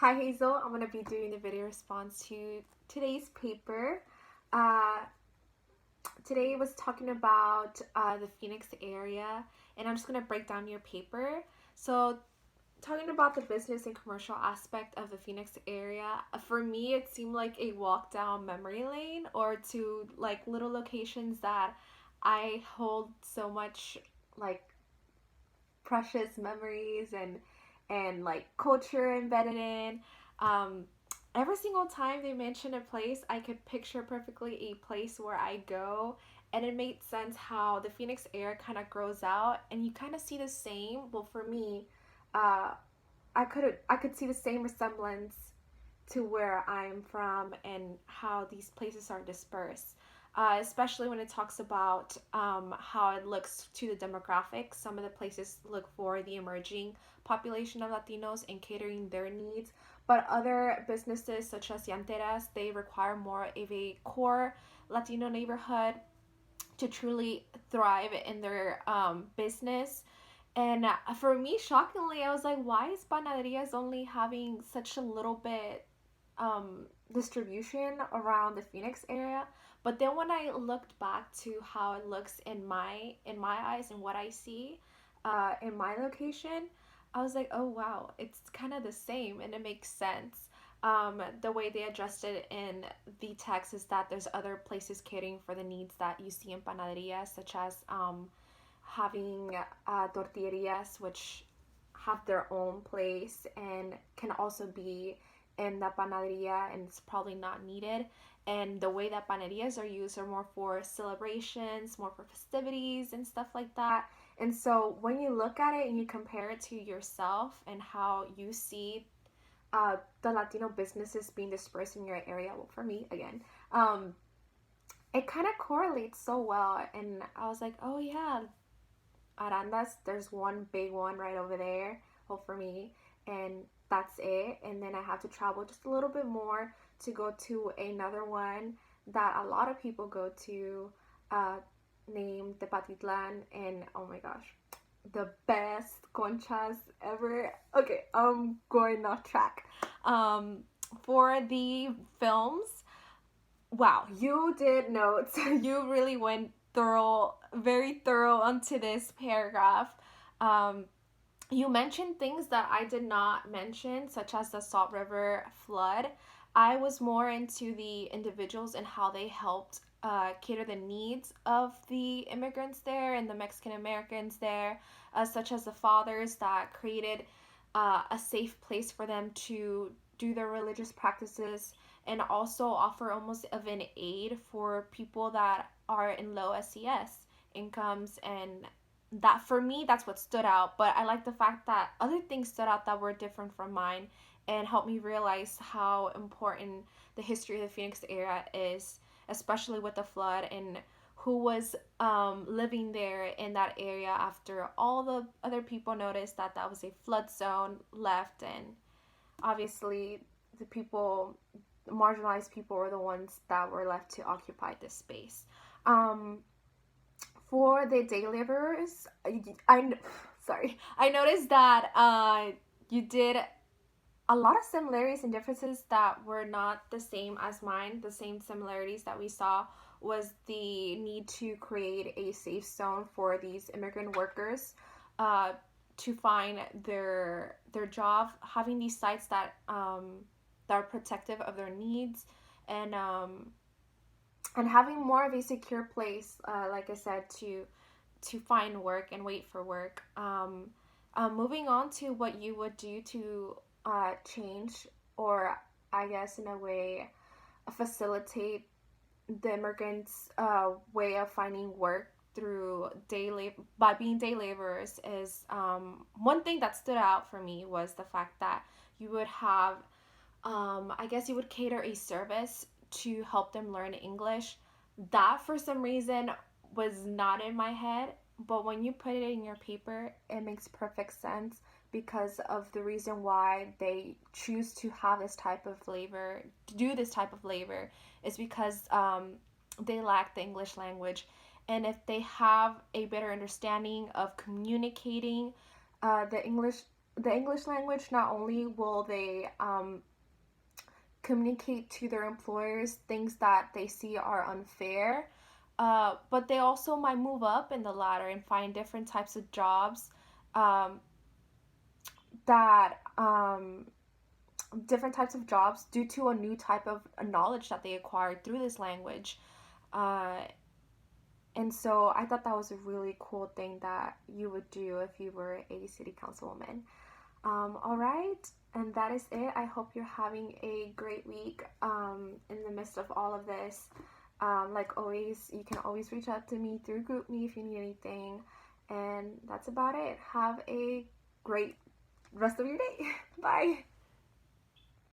Hi Hazel, I'm going to be doing the video response to today's paper. Uh, Today was talking about the Phoenix area, and I'm just going to break down your paper. So talking about the business and commercial aspect of the Phoenix area, for me it seemed like a walk down memory lane or to like little locations that I hold so much like precious memories and like culture embedded in. Um, every single time they mention a place, I could picture perfectly a place where I go, and it made sense how the Phoenix area kind of grows out, and you kind of see the same. Well, for me, uh, I could see the same resemblance to where I'm from and how these places are dispersed. Especially when it talks about how it looks to the demographics. Some of the places look for the emerging population of Latinos and catering their needs, but other businesses such as Llanteras, they require more of a core Latino neighborhood to truly thrive in their business. And for me, shockingly, I was like, why is Panaderias only having such a little bit distribution around the Phoenix area? But then when I looked back to how it looks in my eyes and what I see in my location, I was like, oh wow, it's kind of the same, and it makes sense. The way they addressed it in the text is that there's other places catering for the needs that you see in Panaderias, such as having tortillerias, which have their own place and can also be in the panaderia, and it's probably not needed. And the way that panaderias are used are more for celebrations, more for festivities and stuff like that. And so when you look at it and you compare it to yourself and how you see the Latino businesses being dispersed in your area, well, for me, again, it kind of correlates so well. And I was like, oh yeah, Arandas, there's one big one right over there, well, for me, and that's it. And then I have to travel just a little bit more to go to another one that a lot of people go to, uh, named Tepatitlan, and oh my gosh, the best conchas ever. Okay, I'm going off track. For the films, wow, you did notes. You really went very thorough onto this paragraph. Um, you mentioned things that I did not mention, such as the Salt River flood. I was more into the individuals and how they helped cater the needs of the immigrants there and the Mexican Americans there, such as the fathers that created a safe place for them to do their religious practices and also offer almost of an aid for people that are in low SES incomes. And that, for me, that's what stood out. But I like the fact that other things stood out that were different from mine and helped me realize how important the history of the Phoenix area is, especially with the flood, and who was living there in that area after all the other people noticed that that was a flood zone, left. And obviously the people, the marginalized people, were the ones that were left to occupy this space. um for the day laborers, sorry, I noticed that you did a lot of similarities and differences that were not the same as mine. The same similarities that we saw was the need to create a safe zone for these immigrant workers uh, to find their job, having these sites that are protective of their needs, and having more of a secure place, like I said, to find work and wait for work. Moving on to what you would do to change, or I guess in a way facilitate the immigrants' way of finding work through by being day laborers, is one thing that stood out for me was the fact that you would have, I guess you would cater a service to help them learn English. That for some reason was not in my head, but when you put it in your paper, it makes perfect sense because of the reason why they choose to have this type of labor, to do this type of labor, is because they lack the English language. And if they have a better understanding of communicating the English the English language, not only will they communicate to their employers things that they see are unfair, but they also might move up in the ladder and find different types of jobs um, that different types of jobs due to a new type of knowledge that they acquired through this language. Uh, and so I thought that was a really cool thing that you would do if you were a city councilwoman. All right, and that is it. I hope you're having a great week in the midst of all of this. Like always, you can always reach out to me through GroupMe if you need anything. And that's about it. Have a great rest of your day. Bye.